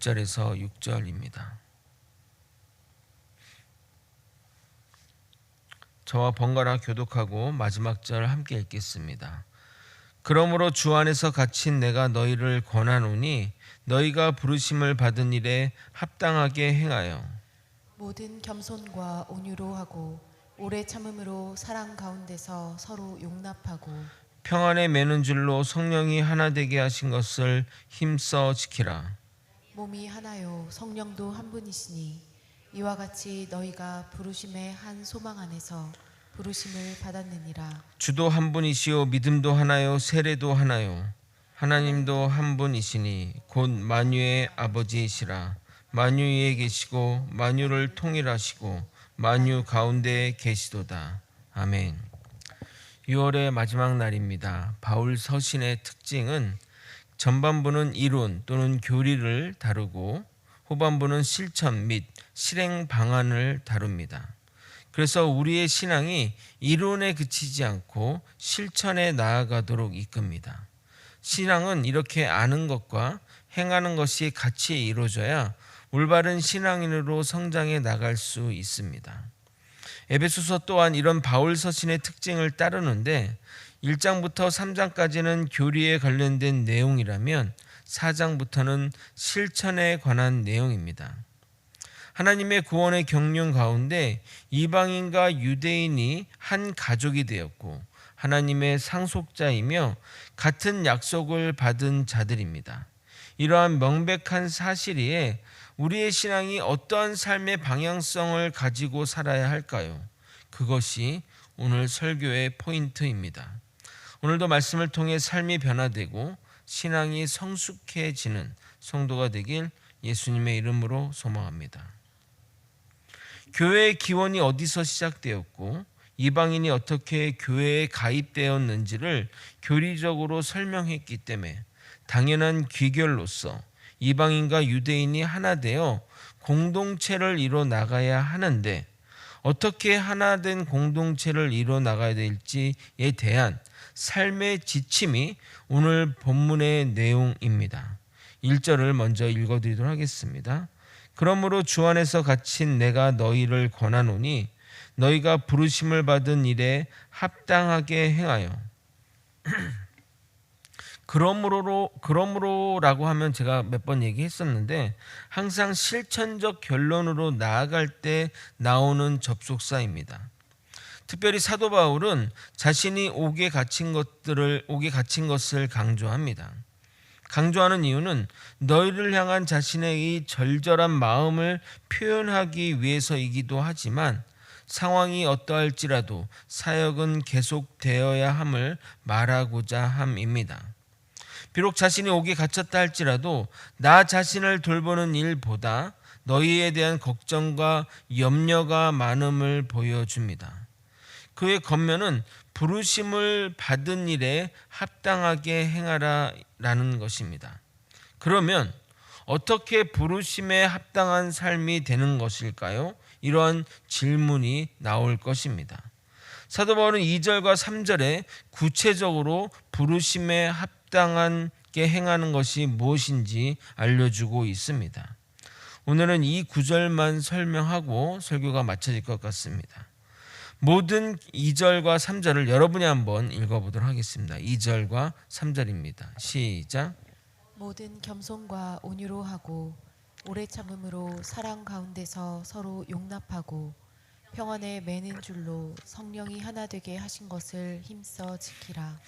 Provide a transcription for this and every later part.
5절에서 6절입니다. 저와 번갈아 교독하고 마지막 절 함께 읽겠습니다. 그러므로 주 안에서 갇힌 내가 너희를 권하노니 너희가 부르심을 받은 일에 합당하게 행하여 모든 겸손과 온유로 하고 오래 참음으로 사랑 가운데서 서로 용납하고 평안에 매는 줄로 성령이 하나 되게 하신 것을 힘써 지키라. 몸이 하나요 성령도 한 분이시니 이와 같이 너희가 부르심의 한 소망 안에서 부르심을 받았느니라. 주도 한 분이시요 믿음도 하나요 세례도 하나요 하나님도 한 분이시니 곧 만유의 아버지이시라. 만유 위에 계시고 만유를 통일하시고 만유 가운데에 계시도다. 아멘. 6월의 마지막 날입니다. 바울 서신의 특징은 전반부는 이론 또는 교리를 다루고 후반부는 실천 및 실행 방안을 다룹니다. 그래서 우리의 신앙이 이론에 그치지 않고 실천에 나아가도록 이끕니다. 신앙은 이렇게 아는 것과 행하는 것이 같이 이루어져야 올바른 신앙인으로 성장해 나갈 수 있습니다. 에베소서 또한 이런 바울 서신의 특징을 따르는데 1장부터 3장까지는 교리에 관련된 내용이라면 4장부터는 실천에 관한 내용입니다. 하나님의 구원의 경륜 가운데 이방인과 유대인이 한 가족이 되었고 하나님의 상속자이며 같은 약속을 받은 자들입니다. 이러한 명백한 사실이에 우리의 신앙이 어떠한 삶의 방향성을 가지고 살아야 할까요? 그것이 오늘 설교의 포인트입니다. 오늘도 말씀을 통해 삶이 변화되고 신앙이 성숙해지는 성도가 되길 예수님의 이름으로 소망합니다. 교회의 기원이 어디서 시작되었고 이방인이 어떻게 교회에 가입되었는지를 교리적으로 설명했기 때문에 당연한 귀결로서 이방인과 유대인이 하나 되어 공동체를 이뤄 나가야 하는데 어떻게 하나 된 공동체를 이뤄 나가야 될지에 대한 삶의 지침이 오늘 본문의 내용입니다. 1절을 먼저 읽어드리도록 하겠습니다. 그러므로 주 안에서 갇힌 내가 너희를 권하노니 너희가 부르심을 받은 일에 합당하게 행하여 그러므로라고 하면 제가 몇 번 얘기했었는데 항상 실천적 결론으로 나아갈 때 나오는 접속사입니다. 특별히 사도 바울은 자신이 옥에 갇힌 것을 강조합니다. 강조하는 이유는 너희를 향한 자신의 이 절절한 마음을 표현하기 위해서이기도 하지만 상황이 어떠할지라도 사역은 계속되어야 함을 말하고자 함입니다. 비록 자신이 옥에 갇혔다 할지라도 나 자신을 돌보는 일보다 너희에 대한 걱정과 염려가 많음을 보여줍니다. 그의 겉면은 부르심을 받은 일에 합당하게 행하라라는 것입니다. 그러면 어떻게 부르심에 합당한 삶이 되는 것일까요? 이러한 질문이 나올 것입니다. 사도 바울은 2절과 3절에 구체적으로 부르심에 합당하게 행하는 것이 무엇인지 알려주고 있습니다. 오늘은 이 구절만 설명하고 설교가 마쳐질 것 같습니다. 모든 2절과 3절을 여러분이 한번 읽어보도록 하겠습니다. 2절과 3절입니다. 시작. 모든 겸손과 온유로 하고 오래 참음으로 사랑 가운데서 서로 용납하고 평안에 매는 줄로 성령이 하나 되게 하신 것을 힘써 지키라.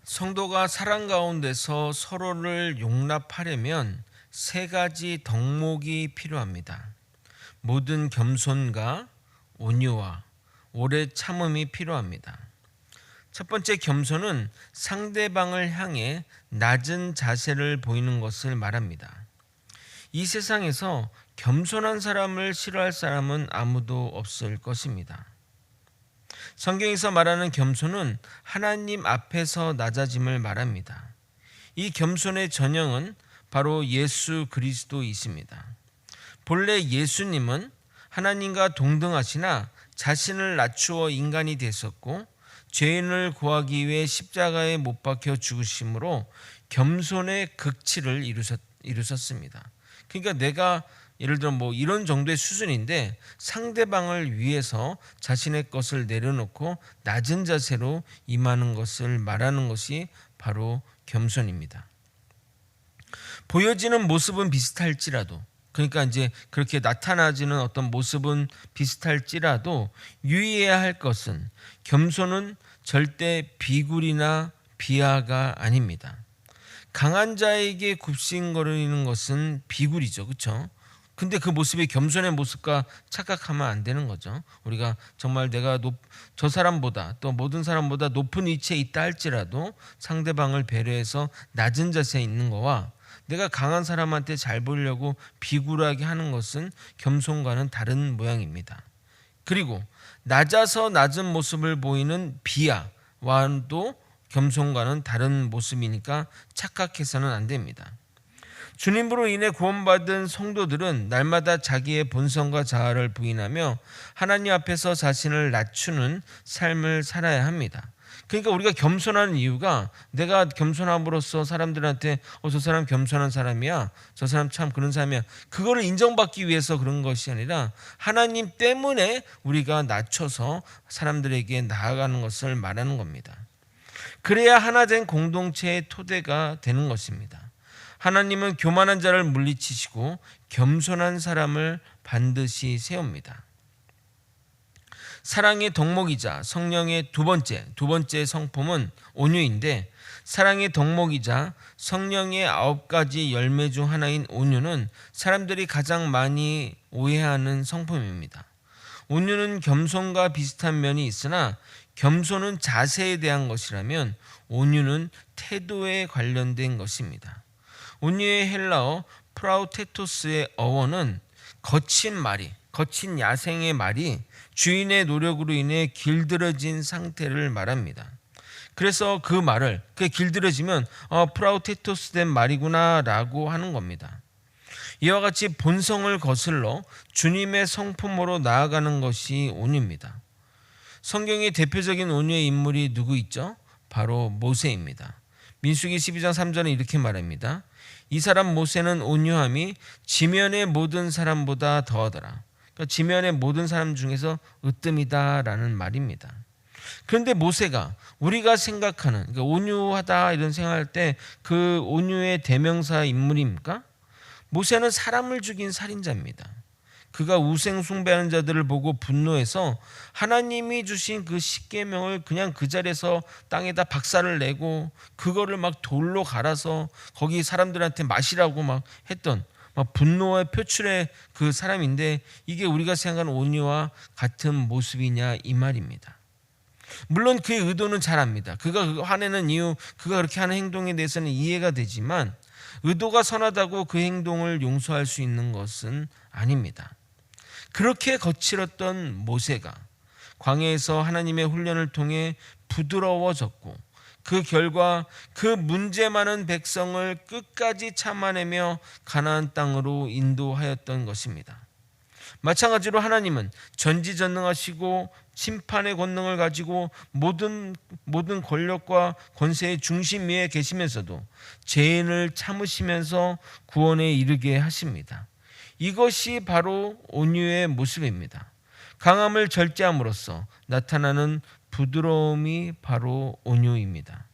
성도가 사랑 가운데서 서로를 용납하려면 세 가지 덕목이 필요합니다. 모든 겸손과 온유와 오래 참음이 필요합니다. 첫 번째 겸손은 상대방을 향해 낮은 자세를 보이는 것을 말합니다. 이 세상에서 겸손한 사람을 싫어할 사람은 아무도 없을 것입니다. 성경에서 말하는 겸손은 하나님 앞에서 낮아짐을 말합니다. 이 겸손의 전형은 바로 예수 그리스도이십니다. 본래 예수님은 하나님과 동등하시나 자신을 낮추어 인간이 되셨고 죄인을 구하기 위해 십자가에 못 박혀 죽으심으로 겸손의 극치를 이루셨습니다. 그러니까 내가 예를 들어 뭐 이런 정도의 수준인데 상대방을 위해서 자신의 것을 내려놓고 낮은 자세로 임하는 것을 말하는 것이 바로 겸손입니다. 보여지는 모습은 비슷할지라도, 그러니까 이제 그렇게 나타나지는 어떤 모습은 비슷할지라도 유의해야 할 것은 겸손은 절대 비굴이나 비하가 아닙니다. 강한 자에게 굽신거리는 것은 비굴이죠. 그렇죠? 근데 그 모습이 겸손의 모습과 착각하면 안 되는 거죠. 우리가 정말 내가 저 사람보다 또 모든 사람보다 높은 위치에 있다 할지라도 상대방을 배려해서 낮은 자세에 있는 거와 내가 강한 사람한테 잘 보이려고 비굴하게 하는 것은 겸손과는 다른 모양입니다. 그리고 낮아서 낮은 모습을 보이는 비하와도 겸손과는 다른 모습이니까 착각해서는 안 됩니다. 주님으로 인해 구원받은 성도들은 날마다 자기의 본성과 자아를 부인하며 하나님 앞에서 자신을 낮추는 삶을 살아야 합니다. 그러니까 우리가 겸손하는 이유가 내가 겸손함으로써 사람들한테 저 사람 겸손한 사람이야, 저 사람 참 그런 사람이야, 그거를 인정받기 위해서 그런 것이 아니라 하나님 때문에 우리가 낮춰서 사람들에게 나아가는 것을 말하는 겁니다. 그래야 하나 된 공동체의 토대가 되는 것입니다. 하나님은 교만한 자를 물리치시고 겸손한 사람을 반드시 세웁니다. 사랑의 덕목이자 성령의 두 번째 성품은 온유인데, 사랑의 덕목이자 성령의 9가지 열매 중 하나인 온유는 사람들이 가장 많이 오해하는 성품입니다. 온유는 겸손과 비슷한 면이 있으나 겸손은 자세에 대한 것이라면 온유는 태도에 관련된 것입니다. 온유의 헬라어 프라우테토스의 어원은 거친 야생의 말이 주인의 노력으로 인해 길들여진 상태를 말합니다. 그래서 그게 길들여지면 프라우테토스 된 말이구나 라고 하는 겁니다. 이와 같이 본성을 거슬러 주님의 성품으로 나아가는 것이 온유입니다. 성경의 대표적인 온유의 인물이 누구 있죠? 바로 모세입니다. 민수기 12장 3절은 이렇게 말합니다. 이 사람 모세는 온유함이 지면의 모든 사람보다 더하더라. 그러니까 지면의 모든 사람 중에서 으뜸이다라는 말입니다. 그런데 모세가 우리가 생각하는, 그러니까 온유하다 이런 생각할 때 그 온유의 대명사 인물입니까? 모세는 사람을 죽인 살인자입니다. 그가 우상 숭배하는 자들을 보고 분노해서 하나님이 주신 그 십계명을 그냥 그 자리에서 땅에다 박살을 내고 그거를 막 돌로 갈아서 거기 사람들한테 마시라고 막 했던 분노의 표출의 그 사람인데, 이게 우리가 생각하는 온유와 같은 모습이냐 이 말입니다. 물론 그의 의도는 잘 압니다. 그가 화내는 이유, 그가 그렇게 하는 행동에 대해서는 이해가 되지만 의도가 선하다고 그 행동을 용서할 수 있는 것은 아닙니다. 그렇게 거칠었던 모세가 광야에서 하나님의 훈련을 통해 부드러워졌고 그 결과 그 문제 많은 백성을 끝까지 참아내며 가나안 땅으로 인도하였던 것입니다. 마찬가지로 하나님은 전지전능하시고 심판의 권능을 가지고 모든 권력과 권세의 중심 위에 계시면서도 죄인을 참으시면서 구원에 이르게 하십니다. 이것이 바로 온유의 모습입니다. 강함을 절제함으로써 나타나는 부드러움이 바로 온유입니다.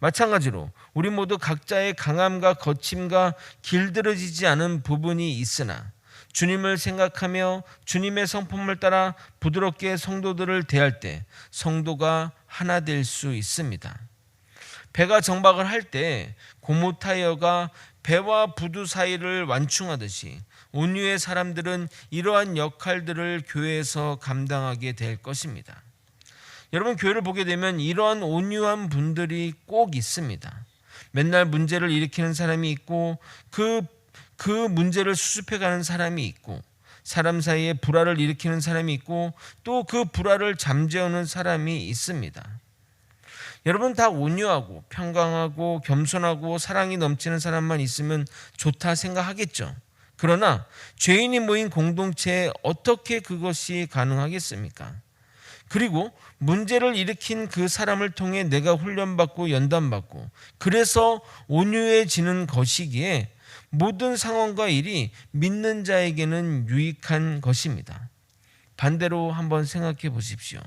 마찬가지로 우리 모두 각자의 강함과 거침과 길들여지지 않은 부분이 있으나 주님을 생각하며 주님의 성품을 따라 부드럽게 성도들을 대할 때 성도가 하나 될 수 있습니다. 배가 정박을 할 때 고무 타이어가 배와 부두 사이를 완충하듯이 온유의 사람들은 이러한 역할들을 교회에서 감당하게 될 것입니다. 여러분, 교회를 보게 되면 이러한 온유한 분들이 꼭 있습니다. 맨날 문제를 일으키는 사람이 있고 그 문제를 수습해가는 사람이 있고 사람 사이에 불화를 일으키는 사람이 있고 또 그 불화를 잠재우는 사람이 있습니다. 여러분, 다 온유하고 평강하고 겸손하고 사랑이 넘치는 사람만 있으면 좋다 생각하겠죠. 그러나 죄인이 모인 공동체에 어떻게 그것이 가능하겠습니까? 그리고 문제를 일으킨 그 사람을 통해 내가 훈련받고 연단받고 그래서 온유해지는 것이기에 모든 상황과 일이 믿는 자에게는 유익한 것입니다. 반대로 한번 생각해 보십시오.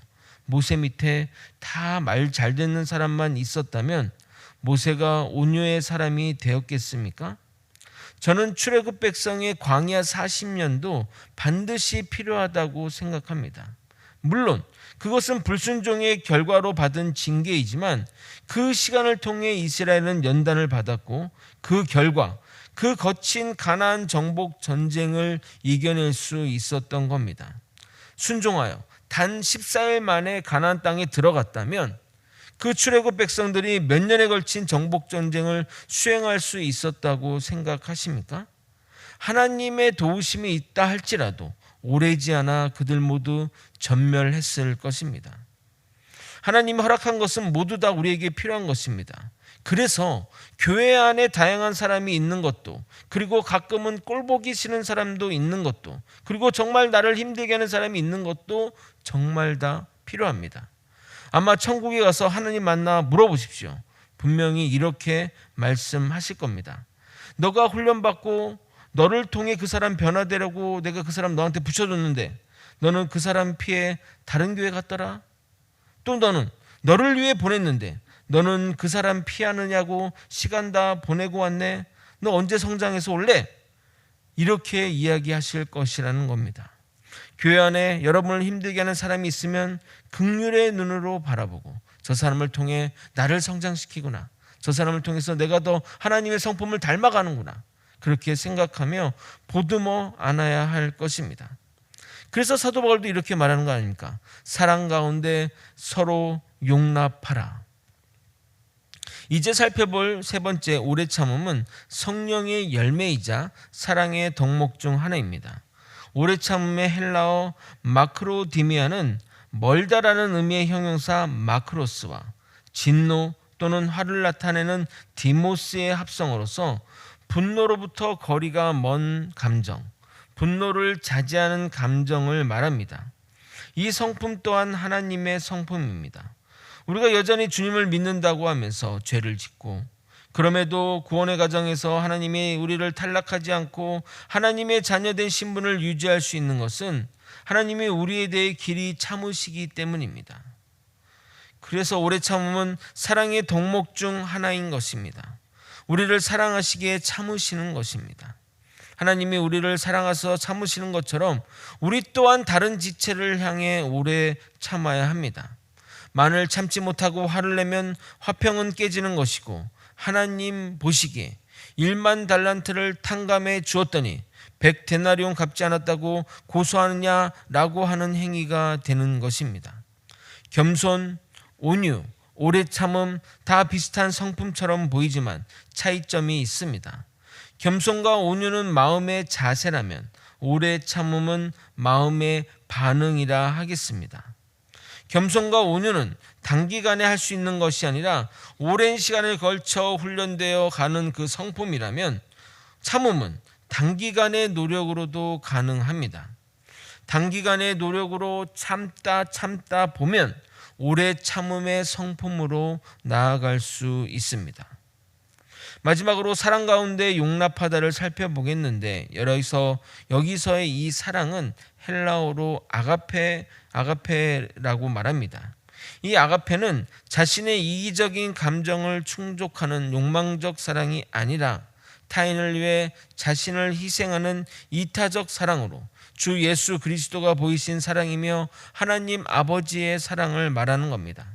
모세 밑에 다 말 잘 듣는 사람만 있었다면 모세가 온유의 사람이 되었겠습니까? 저는 출애굽 백성의 광야 40년도 반드시 필요하다고 생각합니다. 물론 그것은 불순종의 결과로 받은 징계이지만 그 시간을 통해 이스라엘은 연단을 받았고 그 결과 그 거친 가나안 정복 전쟁을 이겨낼 수 있었던 겁니다. 순종하여 단 14일 만에 가나안 땅에 들어갔다면 그 출애굽 백성들이 몇 년에 걸친 정복 전쟁을 수행할 수 있었다고 생각하십니까? 하나님의 도우심이 있다 할지라도 오래지 않아 그들 모두 전멸했을 것입니다. 하나님이 허락한 것은 모두 다 우리에게 필요한 것입니다. 그래서 교회 안에 다양한 사람이 있는 것도, 그리고 가끔은 꼴보기 싫은 사람도 있는 것도, 그리고 정말 나를 힘들게 하는 사람이 있는 것도 정말 다 필요합니다. 아마 천국에 가서 하나님 만나 물어보십시오. 분명히 이렇게 말씀하실 겁니다. 너가 훈련받고 너를 통해 그 사람 변화되려고 내가 그 사람 너한테 붙여줬는데 너는 그 사람 피해 다른 교회 갔더라? 또 너는 너를 위해 보냈는데 너는 그 사람 피하느냐고 시간 다 보내고 왔네? 너 언제 성장해서 올래? 이렇게 이야기하실 것이라는 겁니다. 교회 안에 여러분을 힘들게 하는 사람이 있으면 긍휼의 눈으로 바라보고 저 사람을 통해 나를 성장시키구나, 저 사람을 통해서 내가 더 하나님의 성품을 닮아가는구나, 그렇게 생각하며 보듬어 안아야 할 것입니다. 그래서 사도 바울도 이렇게 말하는 거 아닙니까? 사랑 가운데 서로 용납하라. 이제 살펴볼 세 번째 오래 참음은 성령의 열매이자 사랑의 덕목 중 하나입니다. 오래 참음의 헬라어 마크로디미아는 멀다라는 의미의 형용사 마크로스와 진노 또는 화를 나타내는 디모스의 합성어로서 분노로부터 거리가 먼 감정, 분노를 자제하는 감정을 말합니다. 이 성품 또한 하나님의 성품입니다. 우리가 여전히 주님을 믿는다고 하면서 죄를 짓고 그럼에도 구원의 과정에서 하나님이 우리를 탈락하지 않고 하나님의 자녀된 신분을 유지할 수 있는 것은 하나님이 우리에 대해 길이 참으시기 때문입니다. 그래서 오래 참음은 사랑의 덕목 중 하나인 것입니다. 우리를 사랑하시기에 참으시는 것입니다. 하나님이 우리를 사랑하셔서 참으시는 것처럼 우리 또한 다른 지체를 향해 오래 참아야 합니다. 만일 참지 못하고 화를 내면 화평은 깨지는 것이고 하나님 보시기에 1만 달란트를 탕감해 주었더니 100데나리온 갚지 않았다고 고소하느냐라고 하는 행위가 되는 것입니다. 겸손, 온유, 오래 참음 다 비슷한 성품처럼 보이지만 차이점이 있습니다. 겸손과 온유는 마음의 자세라면 오래 참음은 마음의 반응이라 하겠습니다. 겸손과 온유는 단기간에 할 수 있는 것이 아니라 오랜 시간을 걸쳐 훈련되어 가는 그 성품이라면 참음은 단기간의 노력으로도 가능합니다. 단기간의 노력으로 참다 보면 오래 참음의 성품으로 나아갈 수 있습니다. 마지막으로 사랑 가운데 용납하다를 살펴보겠는데 여기서의 이 사랑은 헬라어로 아가페라고 말합니다. 이 아가페는 자신의 이기적인 감정을 충족하는 욕망적 사랑이 아니라 타인을 위해 자신을 희생하는 이타적 사랑으로 주 예수 그리스도가 보이신 사랑이며 하나님 아버지의 사랑을 말하는 겁니다.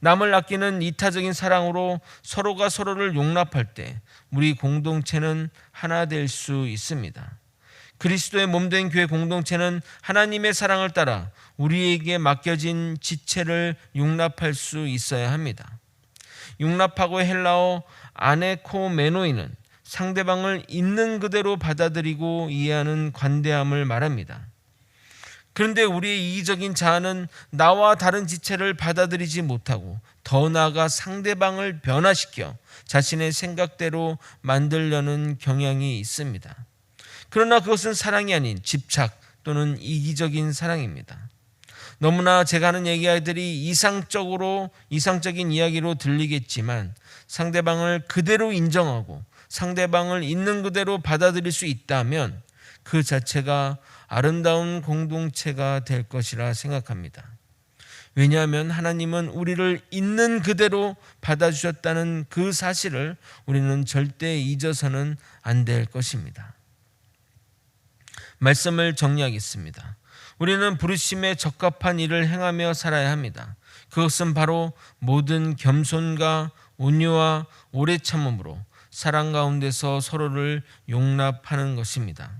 남을 아끼는 이타적인 사랑으로 서로가 서로를 용납할 때 우리 공동체는 하나 될 수 있습니다. 그리스도의 몸된 교회 공동체는 하나님의 사랑을 따라 우리에게 맡겨진 지체를 용납할 수 있어야 합니다. 용납하고 헬라어 아네코메노이는 상대방을 있는 그대로 받아들이고 이해하는 관대함을 말합니다. 그런데 우리의 이기적인 자아는 나와 다른 지체를 받아들이지 못하고 더 나아가 상대방을 변화시켜 자신의 생각대로 만들려는 경향이 있습니다. 그러나 그것은 사랑이 아닌 집착 또는 이기적인 사랑입니다. 너무나 제가 하는 얘기들이 이상적인 이야기로 들리겠지만 상대방을 그대로 인정하고 상대방을 있는 그대로 받아들일 수 있다면 그 자체가 아름다운 공동체가 될 것이라 생각합니다. 왜냐하면 하나님은 우리를 있는 그대로 받아주셨다는 그 사실을 우리는 절대 잊어서는 안 될 것입니다. 말씀을 정리하겠습니다. 우리는 부르심에 적합한 일을 행하며 살아야 합니다. 그것은 바로 모든 겸손과 온유와 오래 참음으로 사랑 가운데서 서로를 용납하는 것입니다.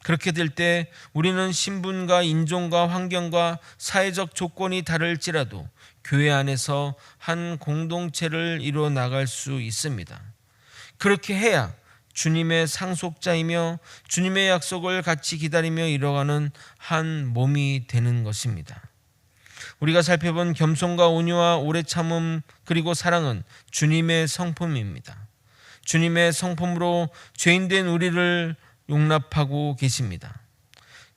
그렇게 될 때 우리는 신분과 인종과 환경과 사회적 조건이 다를지라도 교회 안에서 한 공동체를 이루어 나갈 수 있습니다. 그렇게 해야 주님의 상속자이며 주님의 약속을 같이 기다리며 이뤄가는 한 몸이 되는 것입니다. 우리가 살펴본 겸손과 온유와 오래 참음 그리고 사랑은 주님의 성품입니다. 주님의 성품으로 죄인된 우리를 용납하고 계십니다.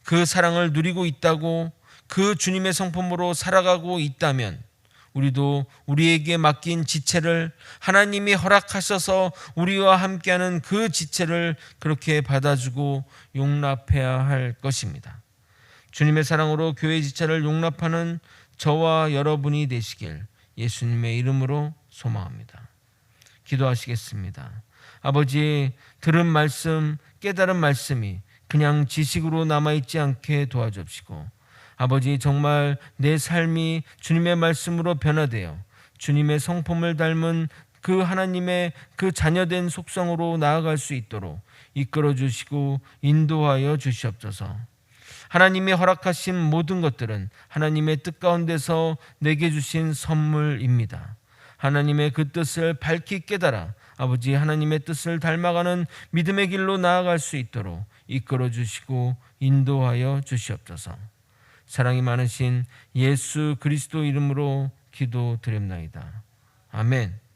그 사랑을 누리고 있다고 그 주님의 성품으로 살아가고 있다면 우리도 우리에게 맡긴 지체를 하나님이 허락하셔서 우리와 함께하는 그 지체를 그렇게 받아주고 용납해야 할 것입니다. 주님의 사랑으로 교회 지체를 용납하는 저와 여러분이 되시길 예수님의 이름으로 소망합니다. 기도하시겠습니다. 아버지, 들은 말씀, 깨달은 말씀이 그냥 지식으로 남아있지 않게 도와주옵시고 아버지, 정말 내 삶이 주님의 말씀으로 변화되어 주님의 성품을 닮은 그 하나님의 그 자녀된 속성으로 나아갈 수 있도록 이끌어 주시고 인도하여 주시옵소서. 하나님이 허락하신 모든 것들은 하나님의 뜻 가운데서 내게 주신 선물입니다. 하나님의 그 뜻을 밝히 깨달아 아버지 하나님의 뜻을 닮아가는 믿음의 길로 나아갈 수 있도록 이끌어 주시고 인도하여 주시옵소서. 사랑이 많으신 예수 그리스도 이름으로 기도드립나이다. 아멘.